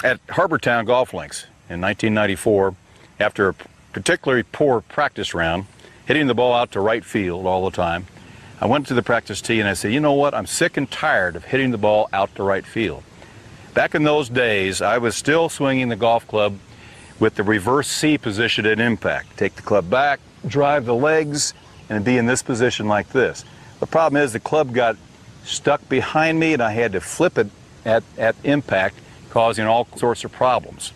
at Harbortown Golf Links in 1994, after a particularly poor practice round, hitting the ball out to right field all the time, I went to the practice tee and I said, you know what, I'm sick and tired of hitting the ball out to right field. Back in those days, I was still swinging the golf club with the reverse C position at impact. Take the club back, drive the legs, and be in this position like this. The problem is the club got stuck behind me and I had to flip it at impact, causing all sorts of problems.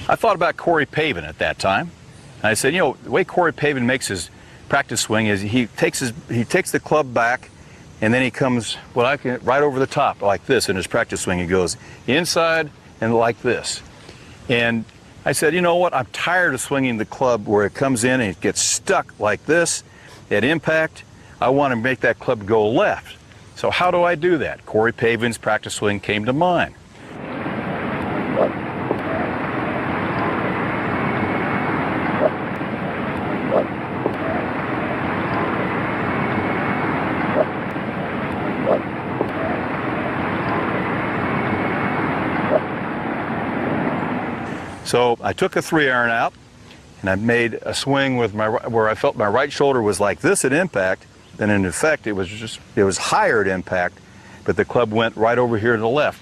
I thought about Corey Pavin at that time. And I said, you know, the way Corey Pavin makes his practice swing is he takes the club back and then he comes right over the top like this in his practice swing. He goes inside and like this. And I said, you know what, I'm tired of swinging the club where it comes in and it gets stuck like this at impact. I want to make that club go left. So how do I do that? Corey Pavin's practice swing came to mind. So I took a 3-iron out and I made a swing with where I felt my right shoulder was like this at impact. Then in effect it was higher at impact, but the club went right over here to the left.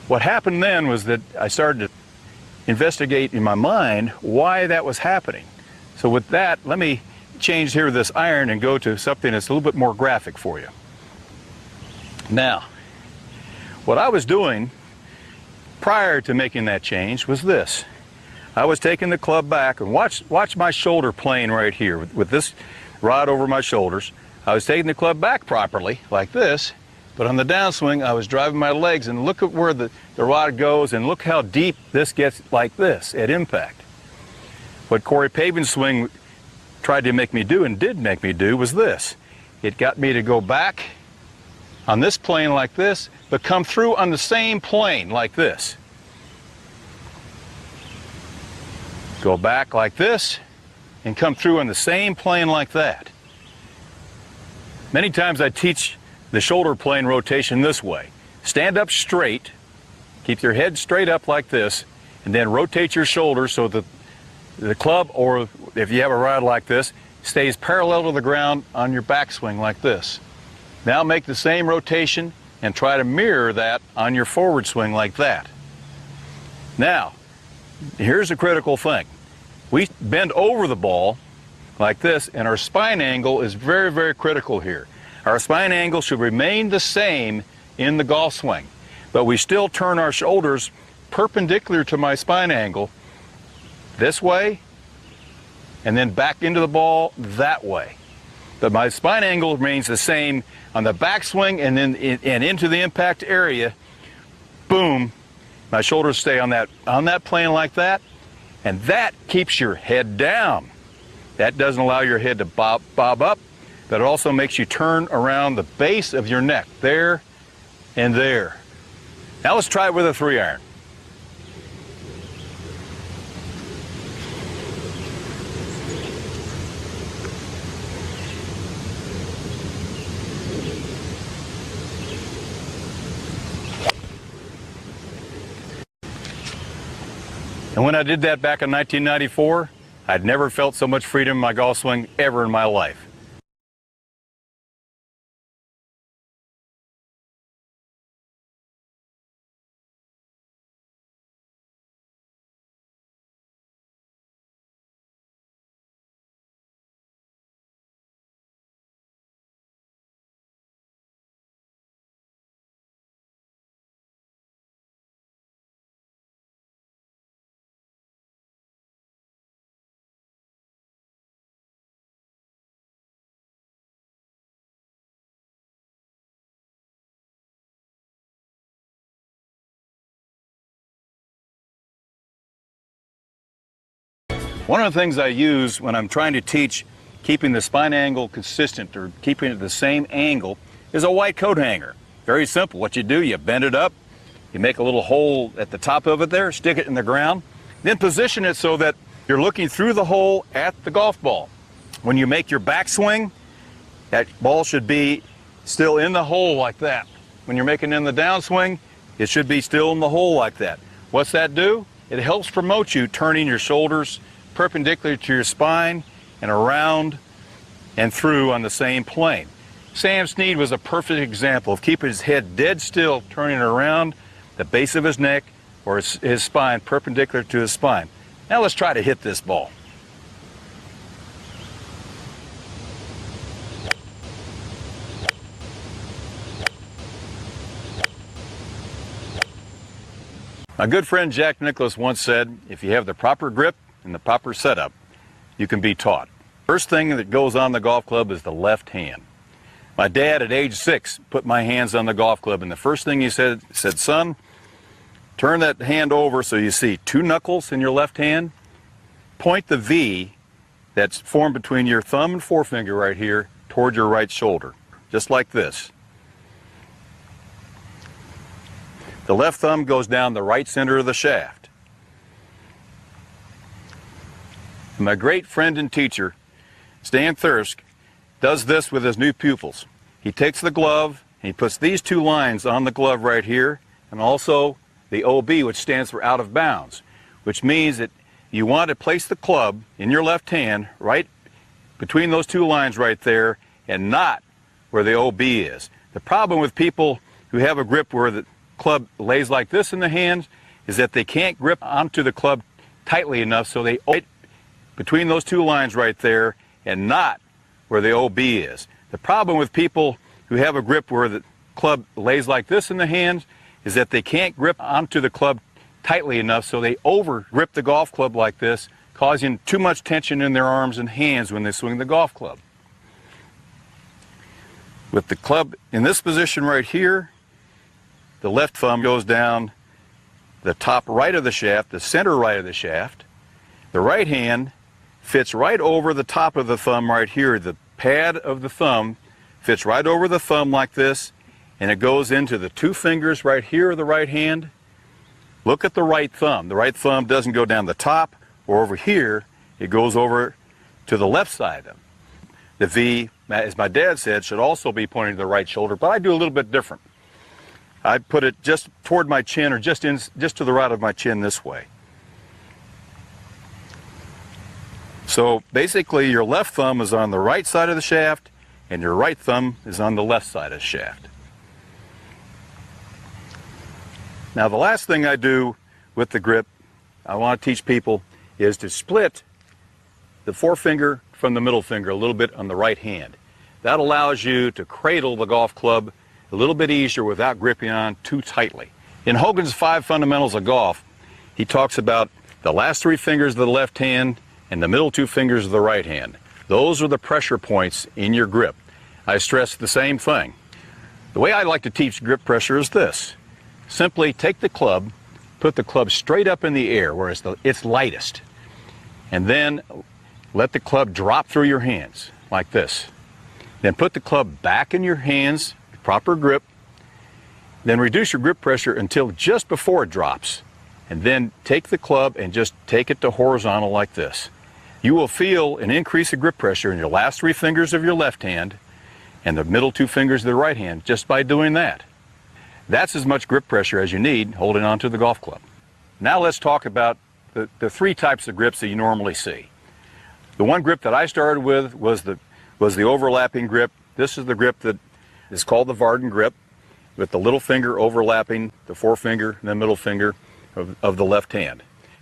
What happened then was that I started to investigate in my mind why that was happening. So with that, let me change here this iron and go to something that's a little bit more graphic for you. Now, what I was doing prior to making that change was this. I was taking the club back, and watch my shoulder plane right here with this rod over my shoulders. I was taking the club back properly like this, but on the downswing I was driving my legs, and look at where the rod goes and look how deep this gets like this at impact. What Corey Pavin's swing tried to make me do and did make me do was this. It got me to go back on this plane like this, but come through on the same plane like this. Go back like this and come through on the same plane like that. Many times I teach the shoulder plane rotation this way. Stand up straight, keep your head straight up like this, and then rotate your shoulders so that the club, or if you have a rod like this, stays parallel to the ground on your backswing like this. Now make the same rotation and try to mirror that on your forward swing like that. Now, here's a critical thing. We bend over the ball like this, and our spine angle is very, very critical here. Our spine angle should remain the same in the golf swing, but we still turn our shoulders perpendicular to my spine angle this way, and then back into the ball that way. But my spine angle remains the same on the backswing and then into the impact area. Boom, my shoulders stay on that plane like that, and that keeps your head down. That doesn't allow your head to bob up, but it also makes you turn around the base of your neck, there and there. Now let's try it with a 3-iron. And when I did that back in 1994, I'd never felt so much freedom in my golf swing ever in my life. One of the things I use when I'm trying to teach keeping the spine angle consistent or keeping it the same angle is a white coat hanger. Very simple. What you do, you bend it up, you make a little hole at the top of it there, stick it in the ground, then position it so that you're looking through the hole at the golf ball. When you make your backswing, that ball should be still in the hole like that. When you're making in the downswing, it should be still in the hole like that. What's that do? It helps promote you turning your shoulders perpendicular to your spine and around and through on the same plane. Sam Snead was a perfect example of keeping his head dead still, turning it around the base of his neck or his spine perpendicular to his spine. Now let's try to hit this ball. My good friend Jack Nicklaus once said, if you have the proper grip and the proper setup, you can be taught. First thing that goes on the golf club is the left hand. My dad at age 6 put my hands on the golf club, and the first thing he said, son, turn that hand over so you see 2 knuckles in your left hand. Point the V that's formed between your thumb and forefinger right here toward your right shoulder, just like this. The left thumb goes down the right center of the shaft. And my great friend and teacher, Stan Thirsk, does this with his new pupils. He takes the glove and he puts these 2 lines on the glove right here, and also the OB, which stands for out of bounds, which means that you want to place the club in your left hand right between those 2 lines right there and not where the OB is. The problem with people who have a grip where the club lays like this in the hands is that they can't grip onto the club tightly enough, so they right between those 2 lines right there and not where the OB is. The problem with people who have a grip where the club lays like this in the hands is that they can't grip onto the club tightly enough, so they over grip the golf club like this, causing too much tension in their arms and hands when they swing the golf club. With the club in this position right here, the left thumb goes down the top right of the shaft, the center right of the shaft. The right hand fits right over the top of the thumb right here. The pad of the thumb fits right over the thumb like this, and it goes into the 2 fingers right here of the right hand. Look at the right thumb. The right thumb doesn't go down the top or over here. It goes over to the left side of them. The V, as my dad said, should also be pointing to the right shoulder, but I do a little bit different. I put it just toward my chin, or just to the right of my chin this way. So basically your left thumb is on the right side of the shaft and your right thumb is on the left side of the shaft. Now the last thing I do with the grip, I want to teach people, is to split the forefinger from the middle finger a little bit on the right hand. That allows you to cradle the golf club a little bit easier without gripping on too tightly. In Hogan's 5 Fundamentals of Golf, he talks about the last 3 fingers of the left hand and the middle 2 fingers of the right hand. Those are the pressure points in your grip. I stress the same thing. The way I like to teach grip pressure is this. Simply take the club, put the club straight up in the air where it's lightest, and then let the club drop through your hands like this. Then put the club back in your hands, proper grip, then reduce your grip pressure until just before it drops, and then take the club and just take it to horizontal like this. You will feel an increase of grip pressure in your last 3 fingers of your left hand and the middle 2 fingers of the right hand just by doing that. That's as much grip pressure as you need holding onto the golf club. Now let's talk about the 3 types of grips that you normally see. The one grip that I started with was the overlapping grip. This is the grip that is called the Varden grip, with the little finger overlapping the forefinger and the middle finger of the left hand.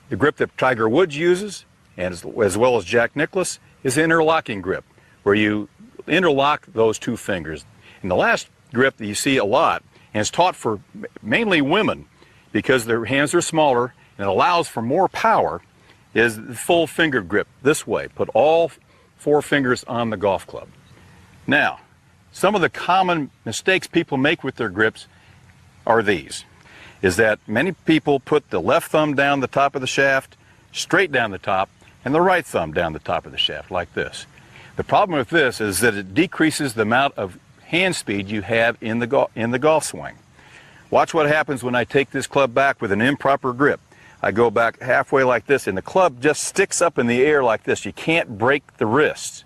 The grip that Tiger Woods uses, and as well as Jack Nicklaus, is the interlocking grip, where you interlock those 2 fingers. And the last grip that you see a lot, and it's taught for mainly women because their hands are smaller and it allows for more power, is the full finger grip this way. Put all 4 fingers on the golf club. Now, some of the common mistakes people make with their grips are these, is that many people put the left thumb down the top of the shaft, straight down the top, and the right thumb down the top of the shaft like this. The problem with this is that it decreases the amount of hand speed you have in the golf swing. Watch what happens when I take this club back with an improper grip. I go back halfway like this, and the club just sticks up in the air like this. You can't break the wrists.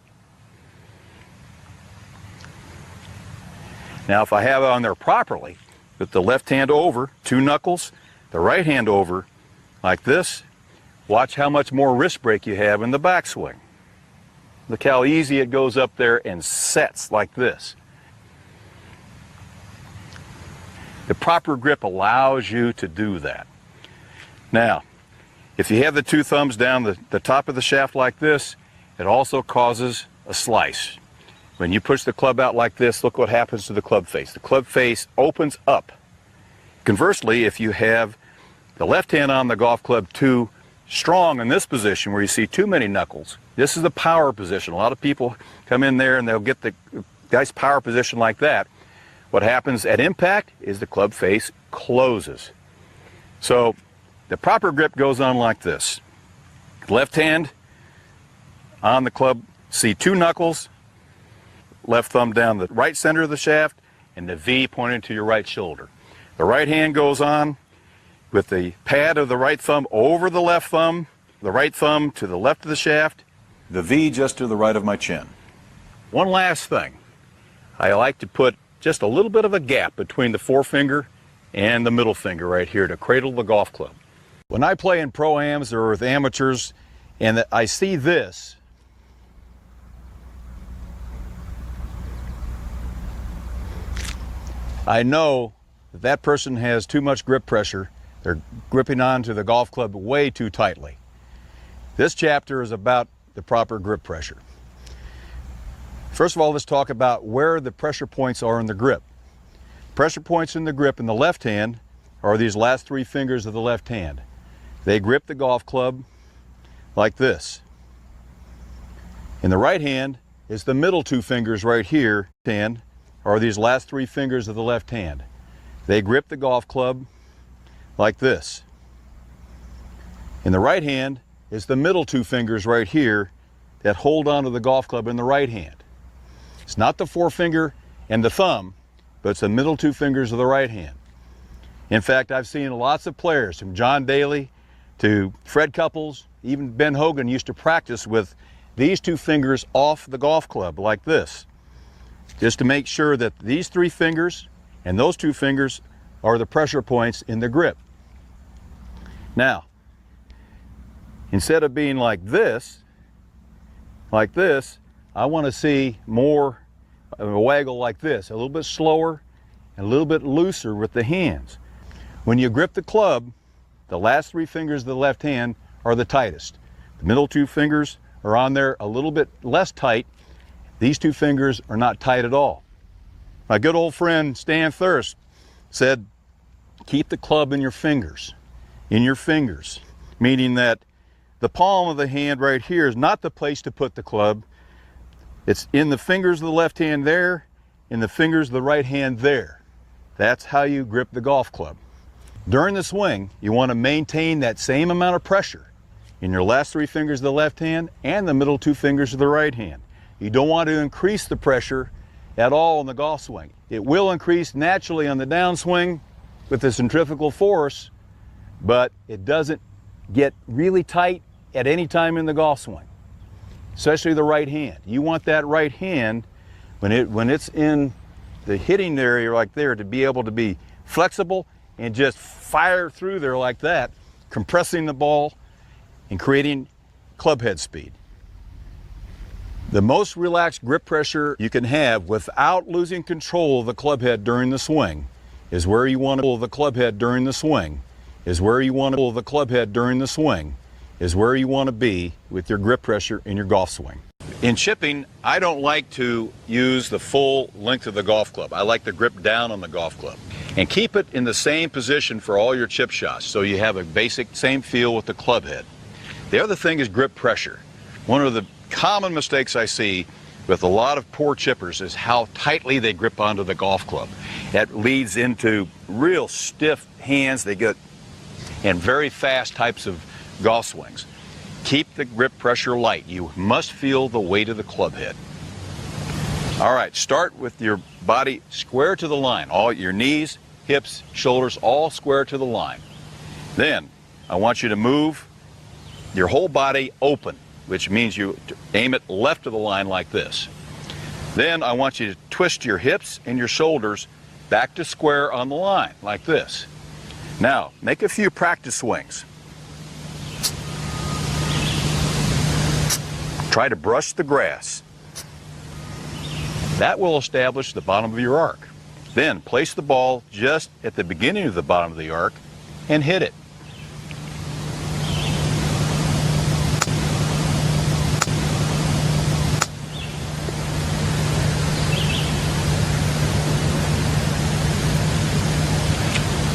Now if I have it on there properly, with the left hand over, 2 knuckles, the right hand over, like this, watch how much more wrist break you have in the backswing. Look how easy it goes up there and sets like this. The proper grip allows you to do that. Now, if you have the 2 thumbs down the top of the shaft like this, it also causes a slice. When you push the club out like this, look what happens to the club face. The club face opens up. Conversely, if you have the left hand on the golf club too strong in this position where you see too many knuckles, this is the power position. A lot of people come in there and they'll get the nice power position like that. What happens at impact is the club face closes. So the proper grip goes on like this. Left hand on the club, see 2 knuckles, left thumb down the right center of the shaft, and the V pointing to your right shoulder. The right hand goes on with the pad of the right thumb over the left thumb, the right thumb to the left of the shaft, the V just to the right of my chin. One last thing. I like to put just a little bit of a gap between the forefinger and the middle finger right here to cradle the golf club. When I play in pro-ams or with amateurs and I see this, I know that that person has too much grip pressure. They're gripping onto the golf club way too tightly. This chapter is about the proper grip pressure. First of all, let's talk about where the pressure points are in the grip. Pressure points in the grip in the left hand are these last 3 fingers of the left hand. They grip the golf club like this. In the right hand is the middle 2 fingers right here, hand, are these last 3 fingers of the left hand. They grip the golf club like this. In the right hand is the middle 2 fingers right here that hold onto the golf club in the right hand. It's not the forefinger and the thumb, but it's the middle 2 fingers of the right hand. In fact, I've seen lots of players, from John Daly to Fred Couples, even Ben Hogan used to practice with these 2 fingers off the golf club like this, just to make sure that these 3 fingers and those 2 fingers are the pressure points in the grip. Now, instead of being like this, I want to see more of a waggle like this, a little bit slower and a little bit looser with the hands. When you grip the club, the last 3 fingers of the left hand are the tightest. The middle 2 fingers are on there a little bit less tight. These 2 fingers are not tight at all. My good old friend Stan Thurst said, keep the club in your fingers, meaning that the palm of the hand right here is not the place to put the club. It's in the fingers of the left hand there, in the fingers of the right hand there. That's how you grip the golf club. During the swing, you want to maintain that same amount of pressure in your last 3 fingers of the left hand and the middle 2 fingers of the right hand. You don't want to increase the pressure at all in the golf swing. It will increase naturally on the downswing with the centrifugal force, but it doesn't get really tight at any time in the golf swing, especially the right hand. You want that right hand, when it's in the hitting area like there, to be able to be flexible and just fire through there like that, compressing the ball and creating club head speed. The most relaxed grip pressure you can have without losing control of the club head during the swing is where you want to pull the club head during the swing, is where you want to pull the club head during the swing, is where you want to be with your grip pressure in your golf swing. In chipping, I don't like to use the full length of the golf club. I like to grip down on the golf club and keep it in the same position for all your chip shots, so you have a basic same feel with the club head. The other thing is grip pressure. One of the common mistakes I see with a lot of poor chippers is how tightly they grip onto the golf club. That leads into real stiff hands they get and very fast types of golf swings. Keep the grip pressure light. You must feel the weight of the club head. All right, start with your body square to the line. All your knees, hips, shoulders, all square to the line. Then I want you to move your whole body open, which means you aim it left of the line like this. Then I want you to twist twist your hips and your shoulders back to square on the line, like this. Now, make a few practice swings. Try to brush the grass. That will establish the bottom of your arc. Then place the ball just at the beginning of the bottom of the arc and hit it.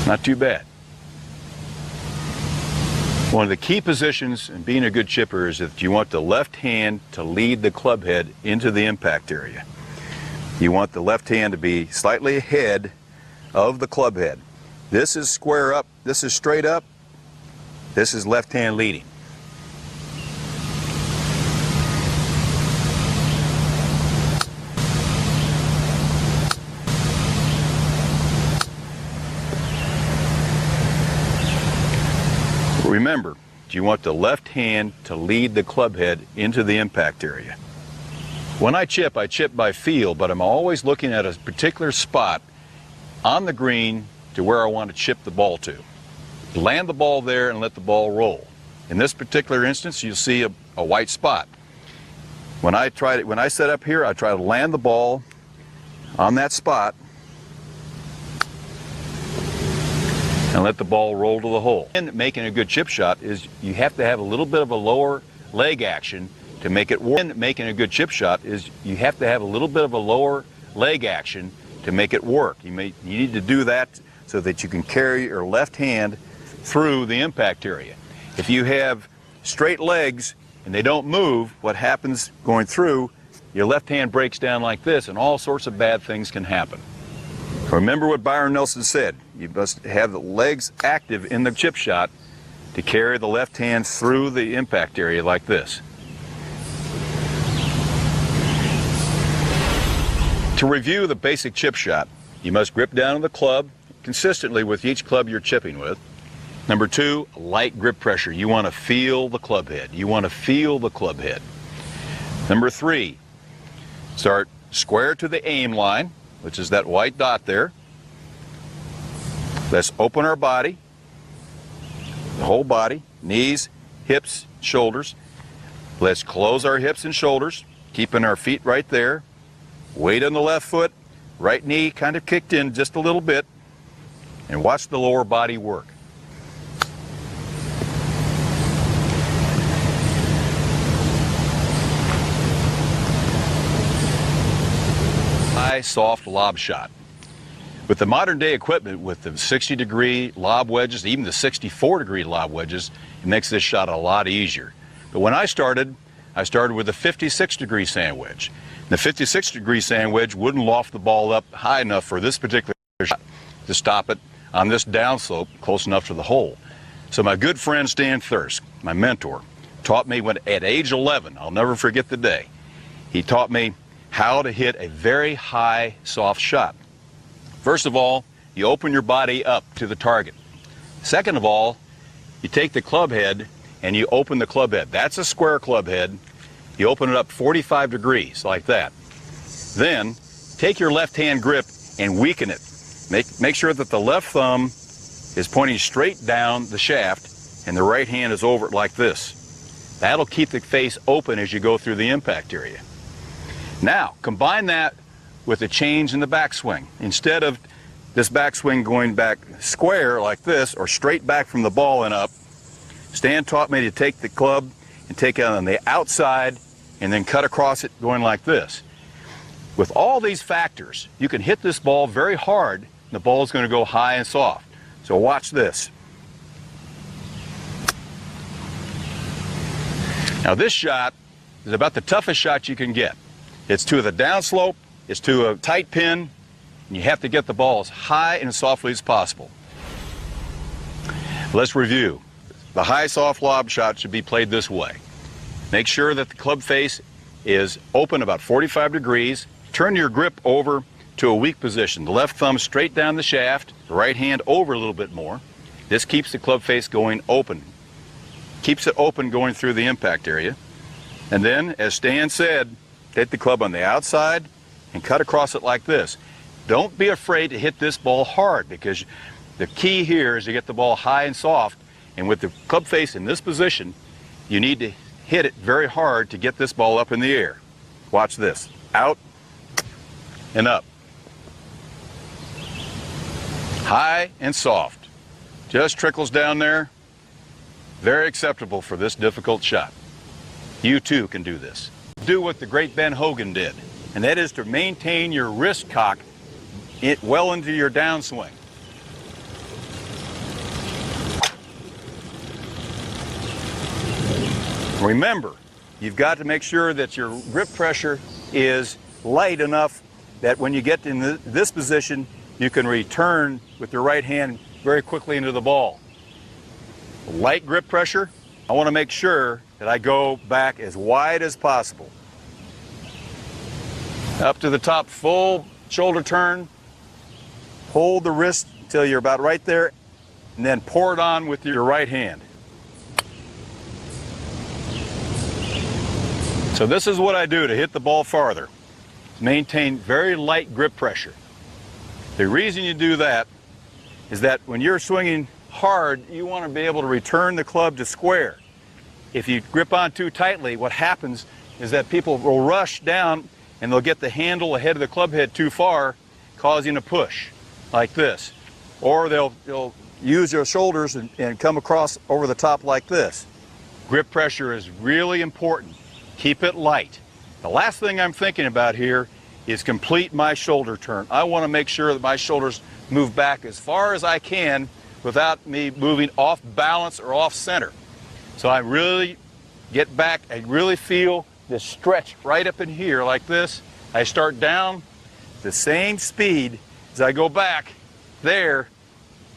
Not too bad. One of the key positions in being a good chipper is that you want the left hand to lead the club head into the impact area. You want the left hand to be slightly ahead of the club head. This is square up, this is straight up, this is left hand leading. Remember, you want the left hand to lead the club head into the impact area. When I chip by feel, but I'm always looking at a particular spot on the green to where I want to chip the ball to. Land the ball there and let the ball roll. In this particular instance, you'll see a white spot. When I set up here, I try to land the ball on that spot and let the ball roll to the hole. And making a good chip shot is you have to have a little bit of a lower leg action to make it work. And making a good chip shot is you have to have a little bit of a lower leg action to make it work. You need to do that so that you can carry your left hand through the impact area. If you have straight legs and they don't move, what happens going through, your left hand breaks down like this and all sorts of bad things can happen. Remember what Byron Nelson said, you must have the legs active in the chip shot to carry the left hand through the impact area like this. To review the basic chip shot, you must grip down on the club consistently with each club you're chipping with. Number 2, light grip pressure. You want to feel the club head. You want to feel the club head. Number 3, start square to the aim line, which is that white dot there. Let's open our body, the whole body, knees, hips, shoulders. Let's close our hips and shoulders, keeping our feet right there. Weight on the left foot, right knee kind of kicked in just a little bit, and watch the lower body work. High, soft lob shot. With the modern day equipment, with the 60-degree lob wedges, even the 64-degree lob wedges, it makes this shot a lot easier. But when I started with a 56-degree sand wedge. The 56-degree sand wedge wouldn't loft the ball up high enough for this particular shot to stop it on this downslope close enough to the hole. So my good friend Stan Thirsk, my mentor, taught me when at age 11, I'll never forget the day, he taught me how to hit a very high, soft shot. First of all, you open your body up to the target. Second of all, you take the club head and you open the club head. That's a square club head. You open it up 45 degrees like that. Then take your left hand grip and weaken it. Make sure that the left thumb is pointing straight down the shaft and the right hand is over it like this. That'll keep the face open as you go through the impact area. Now, combine that with a change in the backswing. Instead of this backswing going back square like this or straight back from the ball and up, Stan taught me to take the club and take it on the outside and then cut across it going like this. With all these factors, you can hit this ball very hard and the ball is going to go high and soft. So watch this. Now this shot is about the toughest shot you can get. It's to the downslope, it's to a tight pin, and you have to get the ball as high and as softly as possible. Let's review. The high soft lob shot should be played this way. Make sure that the club face is open about 45 degrees. Turn your grip over to a weak position. The left thumb straight down the shaft, the right hand over a little bit more. This keeps the club face going open. Keeps it open going through the impact area. And then, as Stan said, hit the club on the outside and cut across it like this. Don't be afraid to hit this ball hard, because the key here is to get the ball high and soft, and with the club face in this position, you need to hit it very hard to get this ball up in the air. Watch this. Out and up. High and soft. Just trickles down there. Very acceptable for this difficult shot. You too can do this. Do what the great Ben Hogan did, and that is to maintain your wrist cock well into your downswing. Remember, you've got to make sure that your grip pressure is light enough that when you get in this position, you can return with your right hand very quickly into the ball. Light grip pressure, I want to make sure that I go back as wide as possible. Up to the top, full shoulder turn. Hold the wrist until you're about right there, and then pour it on with your right hand. So this is what I do to hit the ball farther. Maintain very light grip pressure. The reason you do that is that when you're swinging hard, you want to be able to return the club to square. If you grip on too tightly, what happens is that people will rush down and they'll get the handle ahead of the club head too far, causing a push like this. Or they'll use their shoulders and come across over the top like this. Grip pressure is really important. Keep it light. The last thing I'm thinking about here is complete my shoulder turn. I want to make sure that my shoulders move back as far as I can without me moving off balance or off center. So I really get back, I really feel this stretch right up in here like this. I start down the same speed as I go back there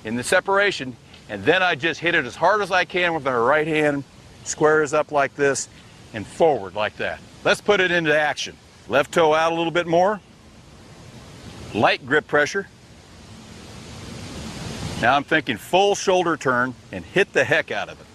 in the separation, and then I just hit it as hard as I can with my right hand, squares up like this, and forward like that. Let's put it into action. Left toe out a little bit more. Light grip pressure. Now I'm thinking full shoulder turn and hit the heck out of it.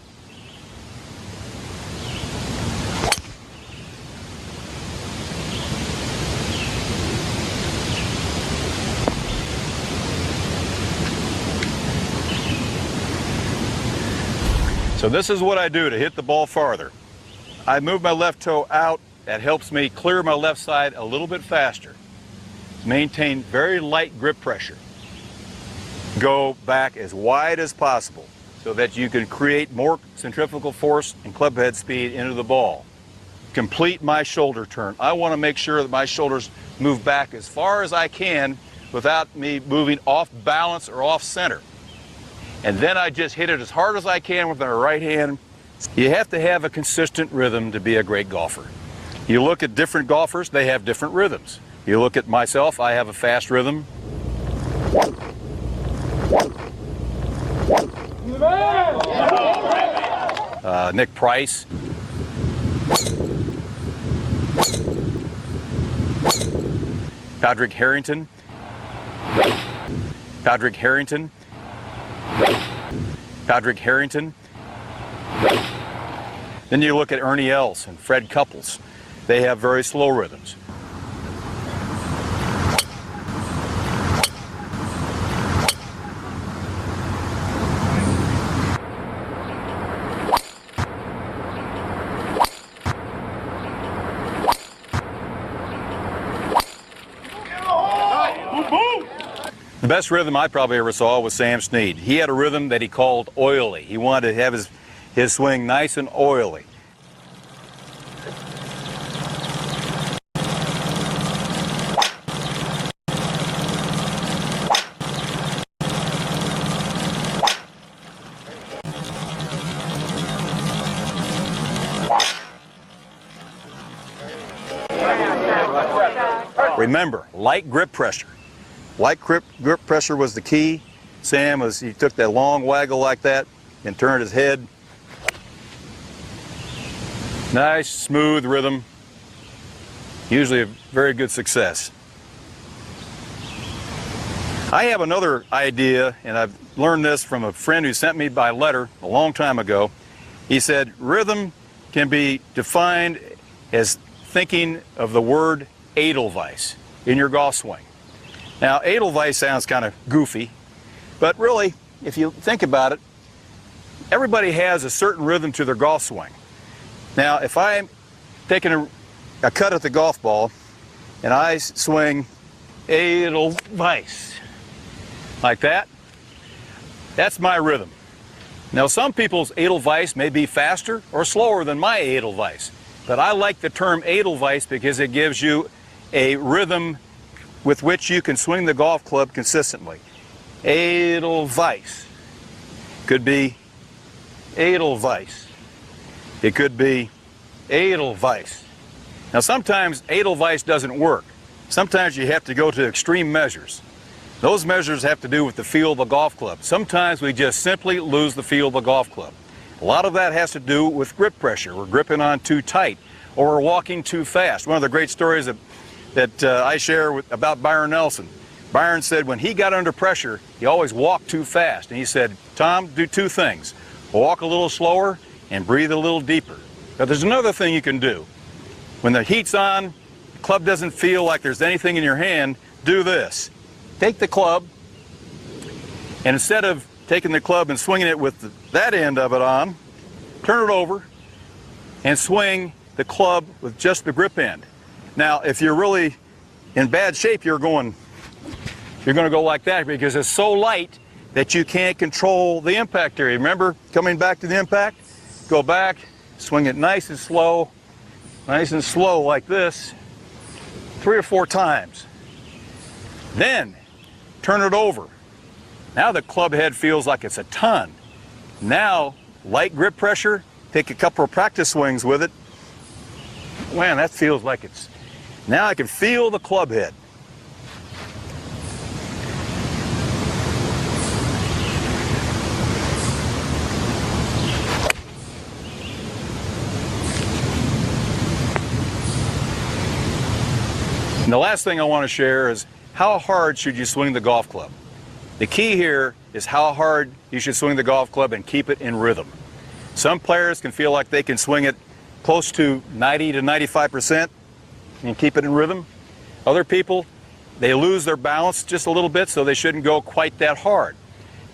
So this is what I do to hit the ball farther. I move my left toe out. That helps me clear my left side a little bit faster. Maintain very light grip pressure. Go back as wide as possible so that you can create more centrifugal force and club head speed into the ball. Complete my shoulder turn. I want to make sure that my shoulders move back as far as I can without me moving off balance or off center. And then I just hit it as hard as I can with my right hand. You have to have a consistent rhythm to be a great golfer. You look at different golfers, they have different rhythms. You look at myself, I have a fast rhythm. Nick Price. Padraig Harrington. Padraig Harrington. Padraig Harrington. Then you look at Ernie Els and Fred Couples. They have very slow rhythms. The best rhythm I probably ever saw was Sam Snead. He had a rhythm that he called oily. He wanted to have his swing nice and oily. Remember, light grip pressure. Light grip pressure was the key. Sam he took that long waggle like that and turned his head. Nice, smooth rhythm. Usually a very good success. I have another idea, and I've learned this from a friend who sent me by letter a long time ago. He said, rhythm can be defined as thinking of the word Edelweiss. in your golf swing. Now, Edelweiss sounds kind of goofy, but really, if you think about it, everybody has a certain rhythm to their golf swing. Now, if I'm taking a cut at the golf ball and I swing Edelweiss like that, that's my rhythm. Now, some people's Edelweiss may be faster or slower than my Edelweiss, but I like the term Edelweiss because it gives you a rhythm with which you can swing the golf club consistently. Edelweiss. Could be Edelweiss. It could be Edelweiss. Now, sometimes Edelweiss doesn't work. Sometimes you have to go to extreme measures. Those measures have to do with the feel of the golf club. Sometimes we just simply lose the feel of the golf club. A lot of that has to do with grip pressure. We're gripping on too tight, or we're walking too fast. One of the great stories that I share about Byron Nelson. Byron said when he got under pressure, he always walked too fast. And he said, Tom, do two things. Walk a little slower and breathe a little deeper. But there's another thing you can do. When the heat's on, the club doesn't feel like there's anything in your hand, do this. Take the club, and instead of taking the club and swinging it with that end of it on, turn it over and swing the club with just the grip end. Now, if you're really in bad shape, you're going to go like that because it's so light that you can't control the impact area. Remember, coming back to the impact, go back, swing it nice and slow like this, 3 or 4 times. Then turn it over. Now the club head feels like it's a ton. Now, light grip pressure, take a couple of practice swings with it. Man, that feels like it's, now I can feel the club head. And the last thing I want to share is how hard should you swing the golf club? The key here is how hard you should swing the golf club and keep it in rhythm. Some players can feel like they can swing it close to 90 to 95% and keep it in rhythm. Other people, they lose their balance just a little bit, so they shouldn't go quite that hard.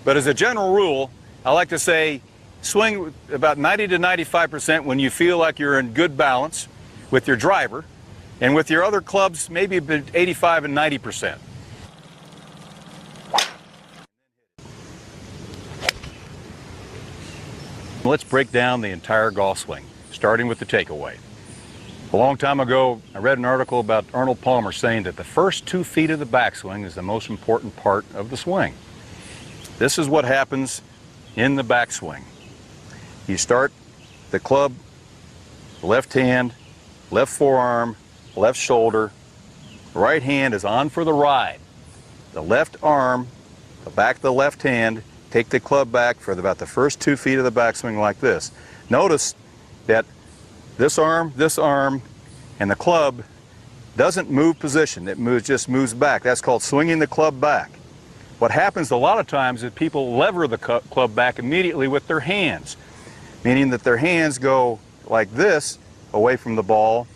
But as a general rule, I like to say swing about 90 to 95% when you feel like you're in good balance with your driver, and with your other clubs, maybe 85 and 90%. Let's break down the entire golf swing, starting with the takeaway. A long time ago, I read an article about Arnold Palmer saying that the first 2 feet of the backswing is the most important part of the swing. This is what happens in the backswing. You start the club, left hand, left forearm, left shoulder, right hand is on for the ride. The left arm, the back of the left hand, take the club back for about the first 2 feet of the backswing like this. Notice that this arm, and the club doesn't move position. It just moves back. That's called swinging the club back. What happens a lot of times is people lever the club back immediately with their hands, meaning that their hands go like this away from the ball.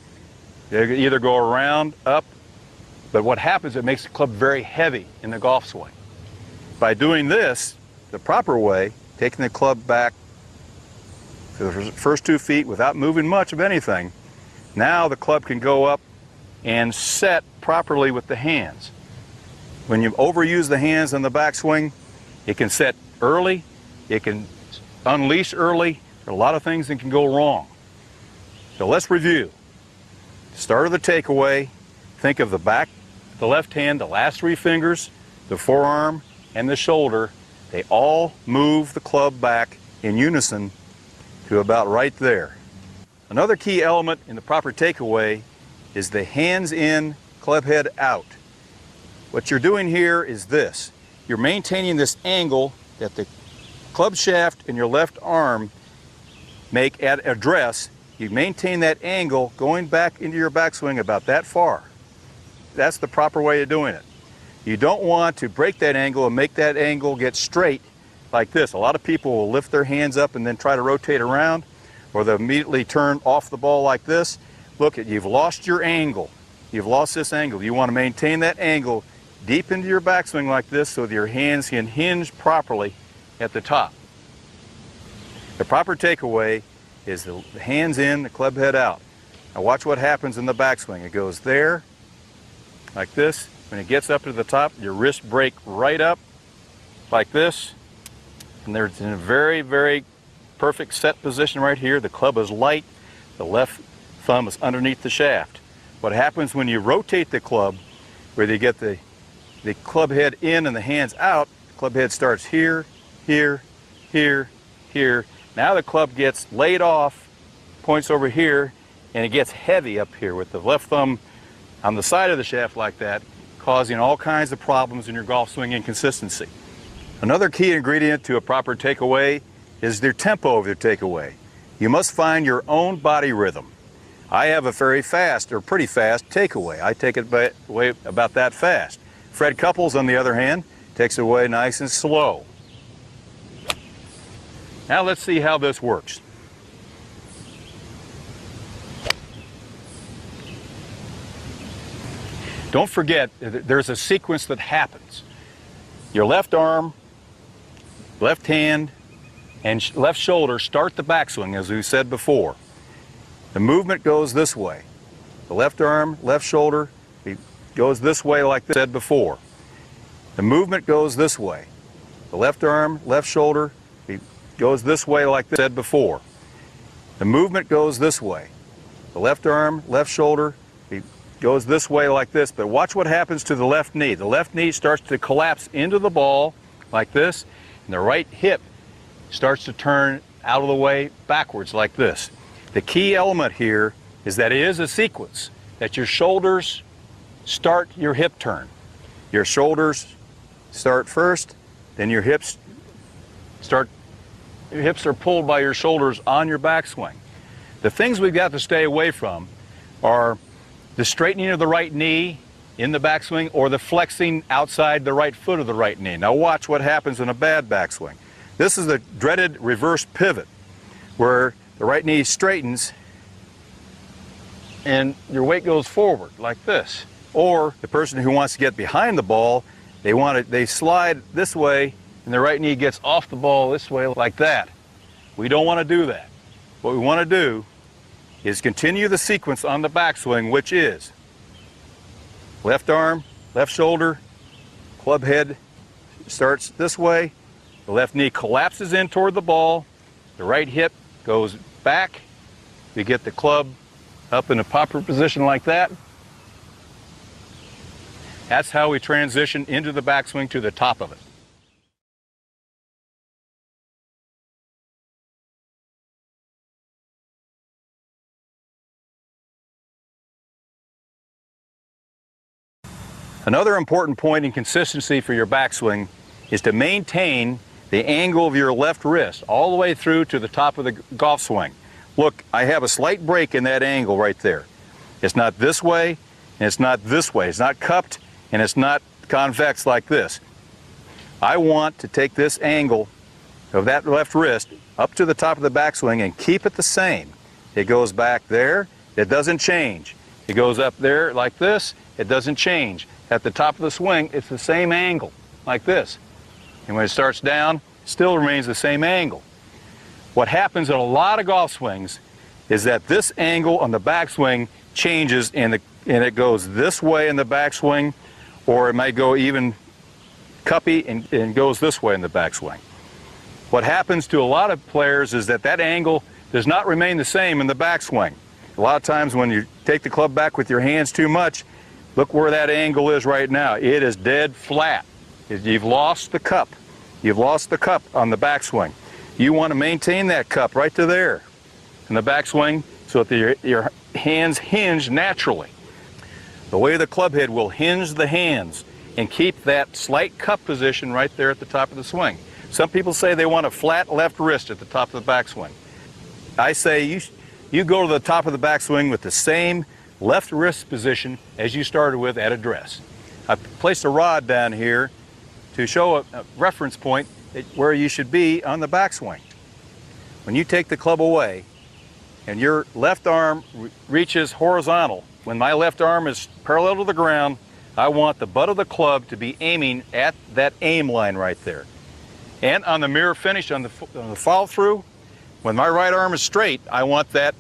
They either go around, up, but what happens, it makes the club very heavy in the golf swing. By doing this the proper way, taking the club back for the first 2 feet without moving much of anything, now the club can go up and set properly with the hands. When you overuse the hands in the backswing, it can set early, it can unleash early. There are a lot of things that can go wrong. So let's review. Start of the takeaway, think of the back, the left hand, the last 3 fingers, the forearm, and the shoulder. They all move the club back in unison to about right there. Another key element in the proper takeaway is the hands in, club head out. What you're doing here is this. You're maintaining this angle that the club shaft and your left arm make at address. You maintain that angle going back into your backswing about that far. That's the proper way of doing it. You don't want to break that angle and make that angle get straight like this. A lot of people will lift their hands up and then try to rotate around, or they'll immediately turn off the ball like this. Look, you've lost your angle. you've lost this angle. You want to maintain that angle deep into your backswing like this so that your hands can hinge properly at the top. The proper takeaway is the hands in, the club head out. Now watch what happens in the backswing. It goes there, like this. When it gets up to the top, your wrists break right up, like this. And they're in a very, very perfect set position right here. The club is light. The left thumb is underneath the shaft. What happens when you rotate the club, where you get the club head in and the hands out, the club head starts here, here, here, here. Now the club gets laid off, points over here, and it gets heavy up here with the left thumb on the side of the shaft like that, causing all kinds of problems in your golf swing inconsistency. Another key ingredient to a proper takeaway is the tempo of your takeaway. You must find your own body rhythm. I have a very fast, or pretty fast, takeaway. I take it away about that fast. Fred Couples, on the other hand, takes it away nice and slow. Now let's see how this works. Don't forget, there's a sequence that happens. Your left arm, left hand, and left shoulder start the backswing, as we said before. The movement goes this way. The left arm, left shoulder goes this way like I said before. The movement goes this way. The left arm, left shoulder goes this way like I said before. The movement goes this way. The left arm, left shoulder goes this way like this, but watch what happens to the left knee. The left knee starts to collapse into the ball like this, and the right hip starts to turn out of the way backwards like this. The key element here is that it is a sequence, that your shoulders start your hip turn. Your shoulders start first, then your hips are pulled by your shoulders on your backswing. The things we've got to stay away from are the straightening of the right knee in the backswing or the flexing outside the right foot of the right knee. Now watch what happens in a bad backswing. This is the dreaded reverse pivot, where the right knee straightens and your weight goes forward like this. Or the person who wants to get behind the ball, they slide this way and the right knee gets off the ball this way like that. We don't want to do that. What we want to do is continue the sequence on the backswing, which is left arm, left shoulder, club head starts this way, the left knee collapses in toward the ball, the right hip goes back, we get the club up in a proper position like that. That's how we transition into the backswing to the top of it. Another important point in consistency for your backswing is to maintain the angle of your left wrist all the way through to the top of the golf swing. Look, I have a slight break in that angle right there. It's not this way, and it's not this way. It's not cupped, and it's not convex like this. I want to take this angle of that left wrist up to the top of the backswing and keep it the same. It goes back there, it doesn't change. It goes up there like this, it doesn't change. At the top of the swing, it's the same angle, like this. And when it starts down, it still remains the same angle. What happens in a lot of golf swings is that this angle on the backswing changes and it goes this way in the backswing, or it might go even cuppy and goes this way in the backswing. What happens to a lot of players is that that angle does not remain the same in the backswing. A lot of times when you take the club back with your hands too much, look where that angle is right now. It is dead flat. You've lost the cup. You've lost the cup on the backswing. You want to maintain that cup right to there in the backswing so that your hands hinge naturally. The way the club head will hinge the hands and keep that slight cup position right there at the top of the swing. Some people say they want a flat left wrist at the top of the backswing. I say you go to the top of the backswing with the same left wrist position as you started with at address. I placed a rod down here to show a reference point where you should be on the backswing. When you take the club away and your left arm reaches horizontal when my left arm is parallel to the ground, I want the butt of the club to be aiming at that aim line right there. And on the mirror finish, on the follow through, when my right arm is straight, I want that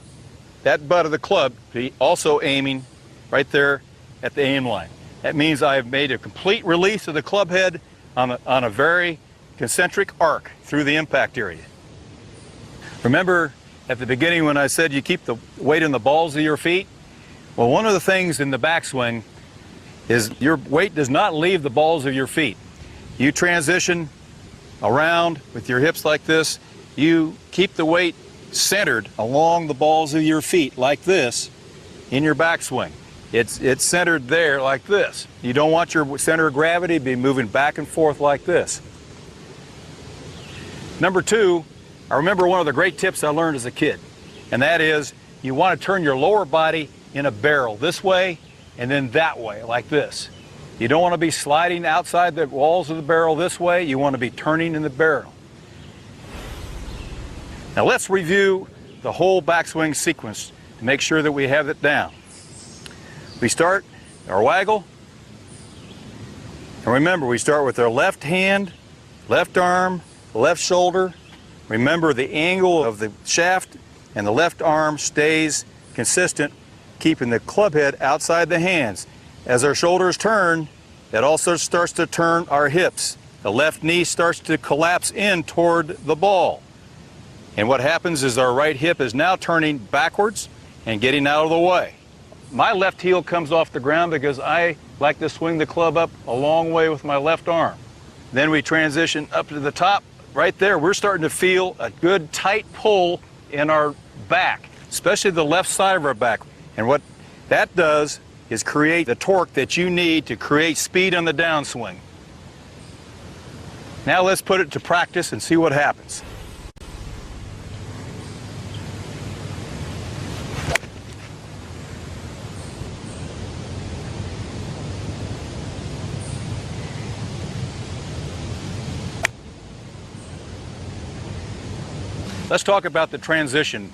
butt of the club to be also aiming right there at the aim line. That means I've made a complete release of the club head on a very concentric arc through the impact area. Remember at the beginning when I said you keep the weight in the balls of your feet? Well, one of the things in the backswing is your weight does not leave the balls of your feet. You transition around with your hips like this. You keep the weight centered along the balls of your feet like this in your backswing. It's centered there like this. You don't want your center of gravity to be moving back and forth like this. Number two, I remember one of the great tips I learned as a kid, and that is you want to turn your lower body in a barrel this way and then that way, like this. You don't want to be sliding outside the walls of the barrel this way. You want to be turning in the barrel. Now let's review the whole backswing sequence to make sure that we have it down. We start our waggle. And remember, we start with our left hand, left arm, left shoulder. Remember the angle of the shaft, and the left arm stays consistent, keeping the club head outside the hands. As our shoulders turn, that also starts to turn our hips. The left knee starts to collapse in toward the ball. And what happens is our right hip is now turning backwards and getting out of the way. My left heel comes off the ground because I like to swing the club up a long way with my left arm. Then we transition up to the top. Right there, we're starting to feel a good tight pull in our back, especially the left side of our back. And what that does is create the torque that you need to create speed on the downswing. Now let's put it to practice and see what happens. Let's talk about the transition,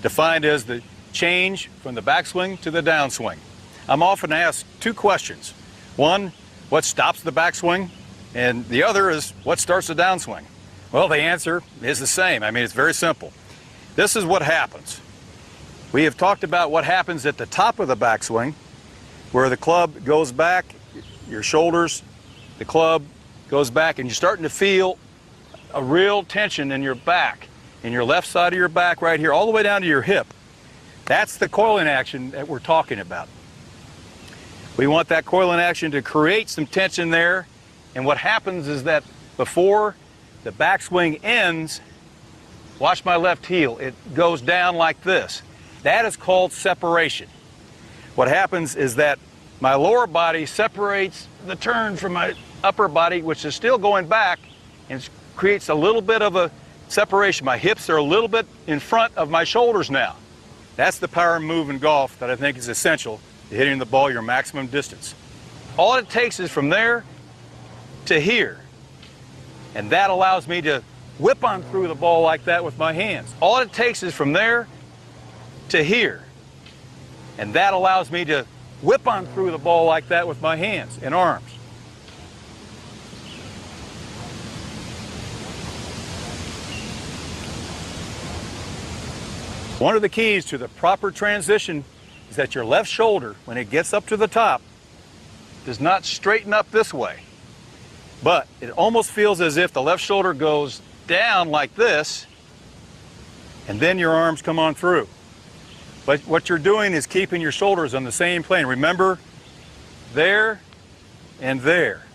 defined as the change from the backswing to the downswing. I'm often asked two questions. One, what stops the backswing? And the other is, what starts the downswing? Well, the answer is the same. I mean, it's very simple. This is what happens. We have talked about what happens at the top of the backswing, where the club goes back, your shoulders, the club goes back, and you're starting to feel a real tension in your back, in your left side of your back right here, all the way down to your hip. That's the coiling action that we're talking about. We want that coiling action to create some tension there, and what happens is that before the backswing ends, watch my left heel, it goes down like this. That is called separation. What happens is that my lower body separates the turn from my upper body, which is still going back, and creates a little bit of a separation. My hips are a little bit in front of my shoulders now. That's the power move in golf that I think is essential to hitting the ball your maximum distance. All it takes is from there to here, and that allows me to whip on through the ball like that with my hands. All it takes is from there to here, and that allows me to whip on through the ball like that with my hands and arms. One of the keys to the proper transition is that your left shoulder, when it gets up to the top, does not straighten up this way, but it almost feels as if the left shoulder goes down like this, and then your arms come on through. But what you're doing is keeping your shoulders on the same plane. Remember, there and there.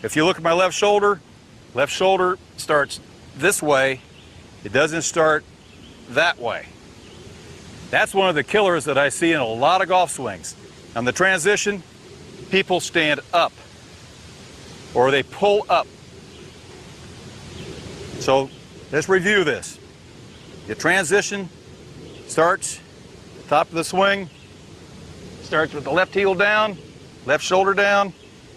If you look at my left shoulder starts this way. It doesn't start that way. That's one of the killers that I see in a lot of golf swings. On the transition, people stand up or they pull up. So let's review this. The transition starts at the top of the swing, starts with the left heel down, left shoulder down,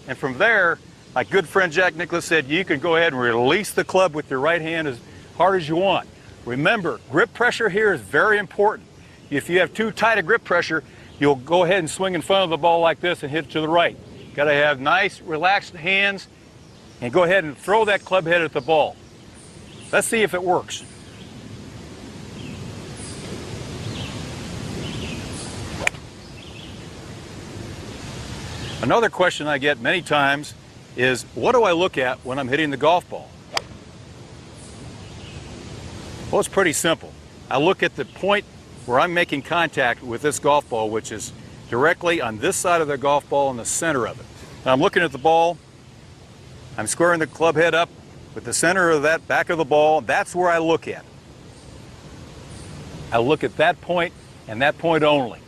and from there, my good friend Jack Nicklaus said, you can go ahead and release the club with your right hand as hard as you want. Remember, grip pressure here is very important. If you have too tight a grip pressure, you'll go ahead and swing in front of the ball like this and hit it to the right. Got to have nice, relaxed hands and go ahead and throw that club head at the ball. Let's see if it works. Another question I get many times is, what do I look at when I'm hitting the golf ball? Well, it's pretty simple. I look at the point where I'm making contact with this golf ball, which is directly on this side of the golf ball in the center of it. Now I'm looking at the ball. I'm squaring the club head up with the center of that back of the ball. That's where I look at. I look at that point and that point only.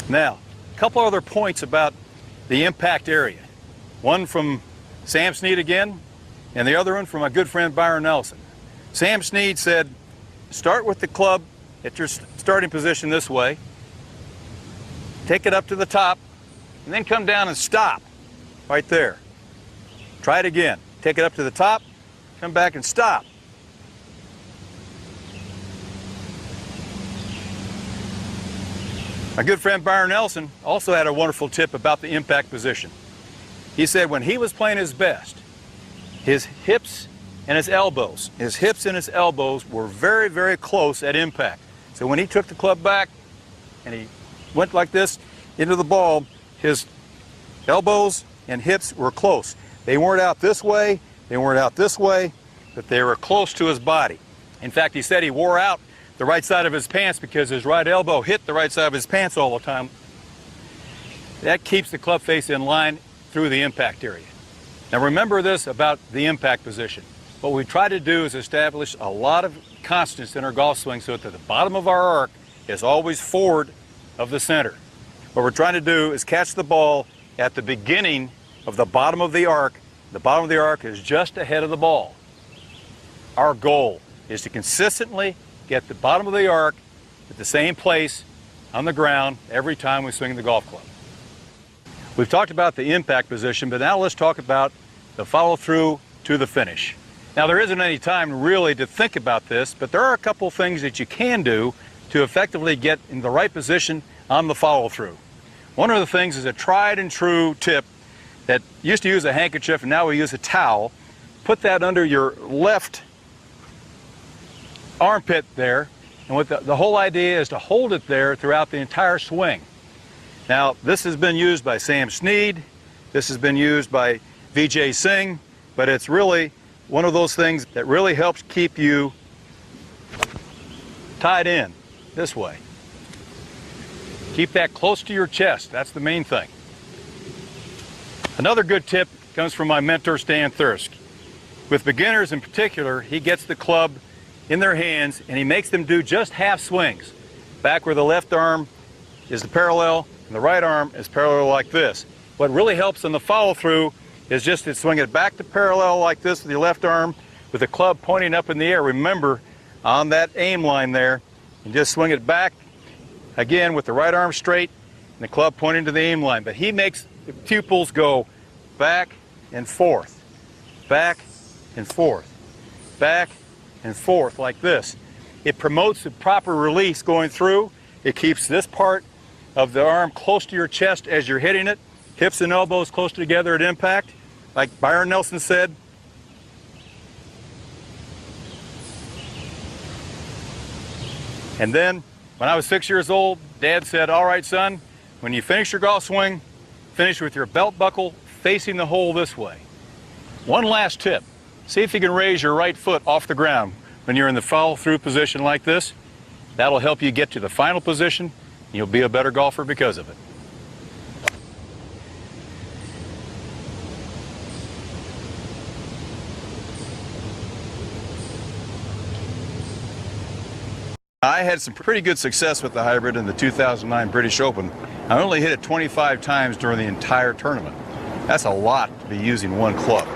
Now, a couple other points about the impact area. One from Sam Snead again, and the other one from my good friend Byron Nelson. Sam Snead said, start with the club at your starting position this way, take it up to the top, and then come down and stop right there. Try it again. Take it up to the top, come back and stop. My good friend Byron Nelson also had a wonderful tip about the impact position. He said when he was playing his best, his hips and his elbows were very, very close at impact. So when he took the club back and he went like this into the ball, his elbows and hips were close. They weren't out this way, they weren't out this way, but they were close to his body. In fact, he said he wore out the right side of his pants because his right elbow hit the right side of his pants all the time. That keeps the club face in line through the impact area. Now remember this about the impact position. What we try to do is establish a lot of constants in our golf swing so that the bottom of our arc is always forward of the center. What we're trying to do is catch the ball at the beginning of the bottom of the arc. The bottom of the arc is just ahead of the ball. Our goal is to consistently get the bottom of the arc at the same place on the ground every time we swing the golf club. We've talked about the impact position, but now let's talk about the follow-through to the finish. Now there isn't any time really to think about this, but there are a couple things that you can do to effectively get in the right position on the follow-through. One of the things is a tried and true tip that used to use a handkerchief and now we use a towel. Put that under your left armpit there, and what the whole idea is to hold it there throughout the entire swing. Now this has been used by Sam Snead, this has been used by Vijay Singh, but it's really one of those things that really helps keep you tied in this way. Keep that close to your chest, that's the main thing. Another good tip comes from my mentor Stan Thirsk. With beginners in particular, he gets the club in their hands and he makes them do just half swings. Back where the left arm is the parallel and the right arm is parallel like this. What really helps in the follow through is just to swing it back to parallel like this with your left arm with the club pointing up in the air. Remember, on that aim line there, and just swing it back again with the right arm straight and the club pointing to the aim line. But he makes the pupils go back and forth, back and forth, back and forth like this. It promotes the proper release going through. It keeps this part of the arm close to your chest as you're hitting it. Hips and elbows close together at impact. Like Byron Nelson said, and then when I was 6 years old, Dad said, all right, son, when you finish your golf swing, finish with your belt buckle facing the hole this way. One last tip. See if you can raise your right foot off the ground when you're in the follow-through position like this. That'll help you get to the final position, and you'll be a better golfer because of it. I had some pretty good success with the hybrid in the 2009 British Open. I only hit it 25 times during the entire tournament. That's a lot to be using one club.